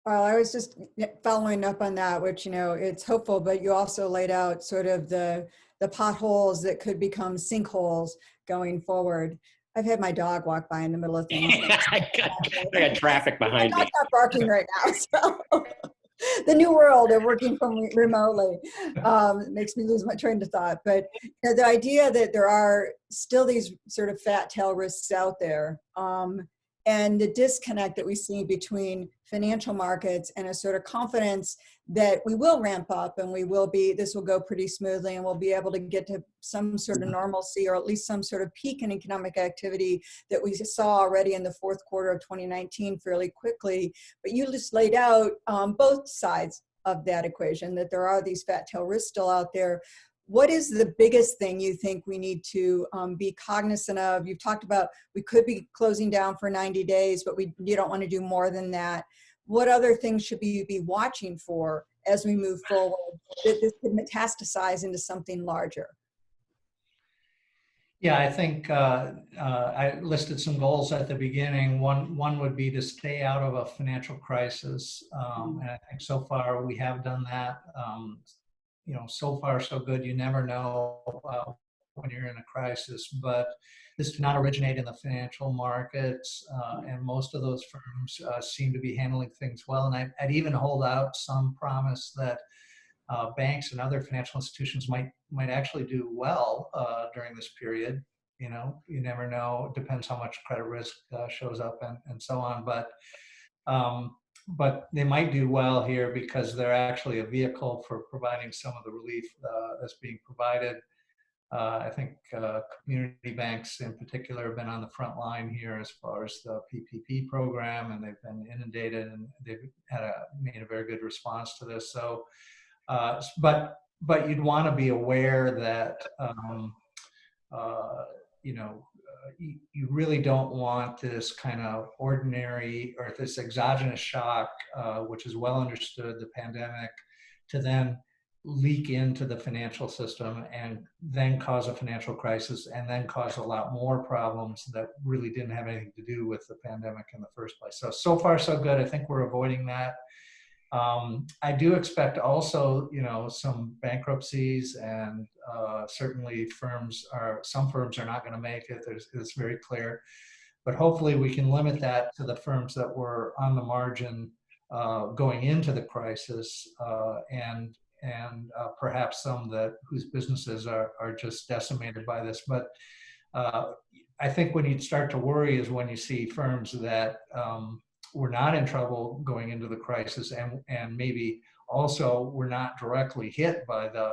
Well, I was just following up on that, which, it's hopeful, but you also laid out sort of the potholes that could become sinkholes going forward. I've had my dog walk by in the middle of things. I got traffic behind me. I'm not barking right now. So the new world of working from remotely makes me lose my train of thought. But the idea that there are still these sort of fat tail risks out there, and the disconnect that we see between financial markets and a sort of confidence that we will ramp up and this will go pretty smoothly and we'll be able to get to some sort of normalcy, or at least some sort of peak in economic activity that we saw already in the fourth quarter of 2019 fairly quickly. But you just laid out both sides of that equation, that there are these fat tail risks still out there. What is the biggest thing you think we need to be cognizant of? You've talked about we could be closing down for 90 days, but you don't want to do more than that. What other things should we be watching for as we move forward that this could metastasize into something larger? Yeah, I think I listed some goals at the beginning. One would be to stay out of a financial crisis. And I think so far we have done that. So far so good. You never know when you're in a crisis, but this did not originate in the financial markets, and most of those firms seem to be handling things well. And I'd even hold out some promise that banks and other financial institutions might actually do well during this period. You never know. It depends how much credit risk shows up and so on. But they might do well here because they're actually a vehicle for providing some of the relief that's being provided. I think community banks in particular have been on the front line here as far as the PPP program, and they've been inundated, and they've made a very good response to this. So, but you'd want to be aware that you really don't want this kind of ordinary or this exogenous shock, which is well understood, the pandemic, to then leak into the financial system and then cause a financial crisis and then cause a lot more problems that really didn't have anything to do with the pandemic in the first place. So far so good. I think we're avoiding that. I do expect also, some bankruptcies, and certainly some firms are not going to make it. It's very clear, but hopefully we can limit that to the firms that were on the margin going into the crisis, and perhaps some whose businesses are just decimated by this. But I think when you'd start to worry is when you see firms that were not in trouble going into the crisis, and maybe also were not directly hit by the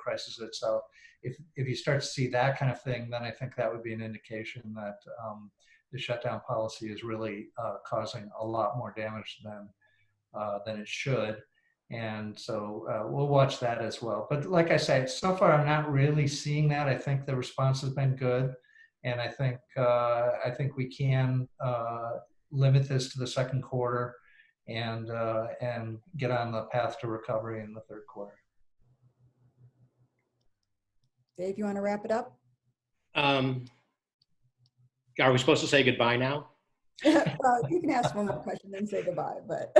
crisis itself. If you start to see that kind of thing, then I think that would be an indication that the shutdown policy is really causing a lot more damage than it should. And so we'll watch that as well. But like I said, so far I'm not really seeing that. I think the response has been good, and I think we can limit this to the second quarter and get on the path to recovery in the third quarter. Dave, you want to wrap it up? Are we supposed to say goodbye now? Well, you can ask one more question and say goodbye, but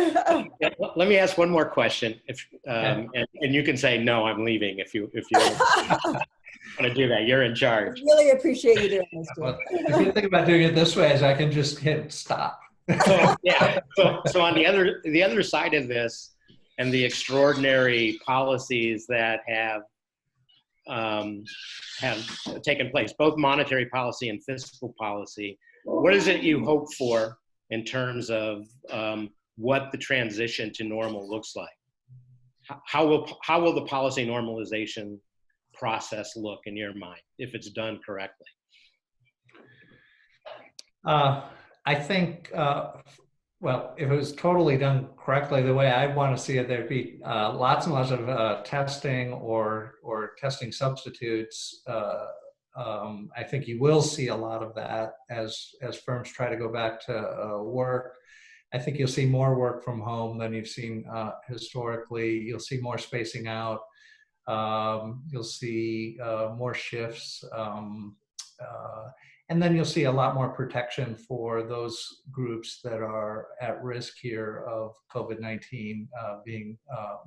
Yeah, let me ask one more question. And you can say no, I'm leaving if you want to do that. You're in I charge. really appreciate you doing this, Well, Jim. the good thing about doing it this way is I can just hit stop. So yeah. So on the other side of this, and the extraordinary policies that have taken place, both monetary policy and fiscal policy, what is it you hope for in terms of what the transition to normal looks like? How will the policy normalization process look in your mind if it's done correctly? I think, well, if it was totally done correctly, the way I want to see it, there'd be lots and lots of testing or testing substitutes. I think you will see a lot of that as firms try to go back to work. I think you'll see more work from home than you've seen historically. You'll see more spacing out. You'll see more shifts. And then you'll see a lot more protection for those groups that are at risk here of COVID-19 being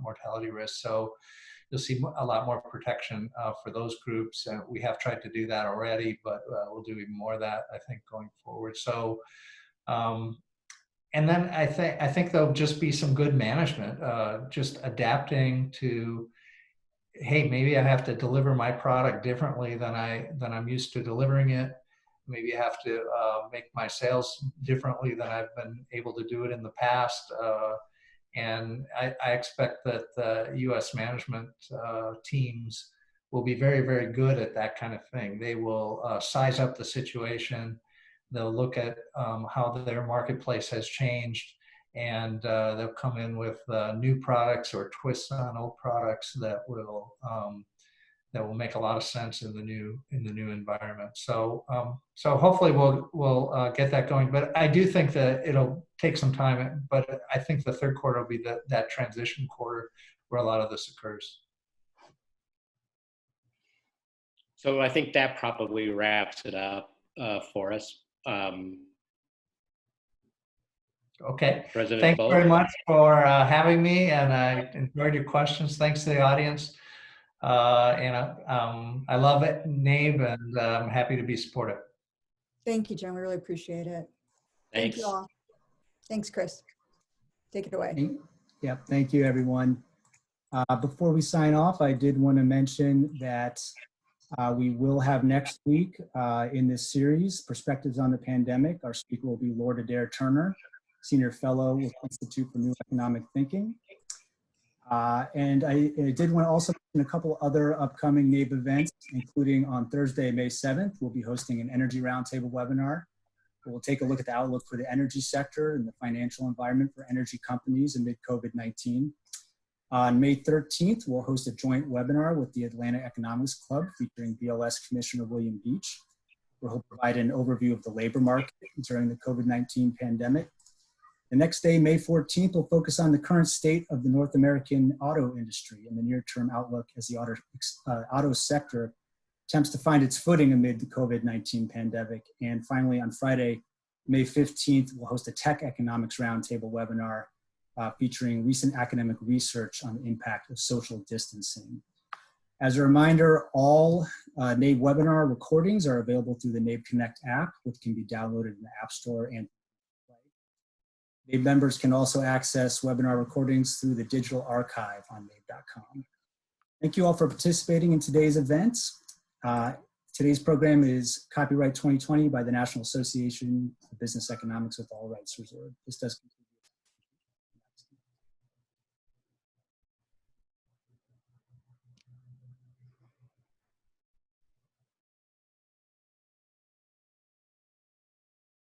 mortality risk. So you'll see a lot more protection for those groups. We have tried to do that already, but we'll do even more of that, I think, going forward. So, and then I think there'll just be some good management, just adapting to, hey, maybe I have to deliver my product differently than I'm used to delivering it. Maybe I have to make my sales differently than I've been able to do it in the past. And I expect that the U.S. management teams will be very, very good at that kind of thing. They will size up the situation. They'll look at how their marketplace has changed, and they'll come in with new products or twists on old products that will make a lot of sense in the new environment. So so hopefully we'll get that going. But I do think that it'll take some time. But I think the third quarter will be that transition quarter where a lot of this occurs. So I think that probably wraps it up for us. Okay. President Thanks Bullard. very much for having me, and I enjoyed your questions. Thanks to the audience. I love it, NABE, and I'm happy to be supportive. Thank you, Jim. We really appreciate it. Thanks. Thank you all. Thanks, Chris. Take it away. Yep, thank you, everyone. Before we sign off, I did want to mention that we will have next week in this series, Perspectives on the Pandemic. Our speaker will be Lord Adair Turner, Senior Fellow with Institute for New Economic Thinking. And I did want to also mention a couple other upcoming NABE events, including on Thursday, May 7th, we'll be hosting an Energy Roundtable webinar. We'll take a look at the outlook for the energy sector and the financial environment for energy companies amid COVID-19. On May 13th, we'll host a joint webinar with the Atlanta Economics Club featuring BLS Commissioner William Beach, where he'll provide an overview of the labor market during the COVID-19 pandemic. The next day, May 14th, will focus on the current state of the North American auto industry and the near-term outlook as the auto sector attempts to find its footing amid the COVID-19 pandemic. And finally, on Friday, May 15th, we'll host a Tech Economics Roundtable webinar featuring recent academic research on the impact of social distancing. As a reminder, all NABE webinar recordings are available through the NABE Connect app, which can be downloaded in the App Store and NABE members can also access webinar recordings through the digital archive on NABE.com. Thank you all for participating in today's event. Today's program is copyright 2020 by the National Association of Business Economics with all rights reserved. This does conclude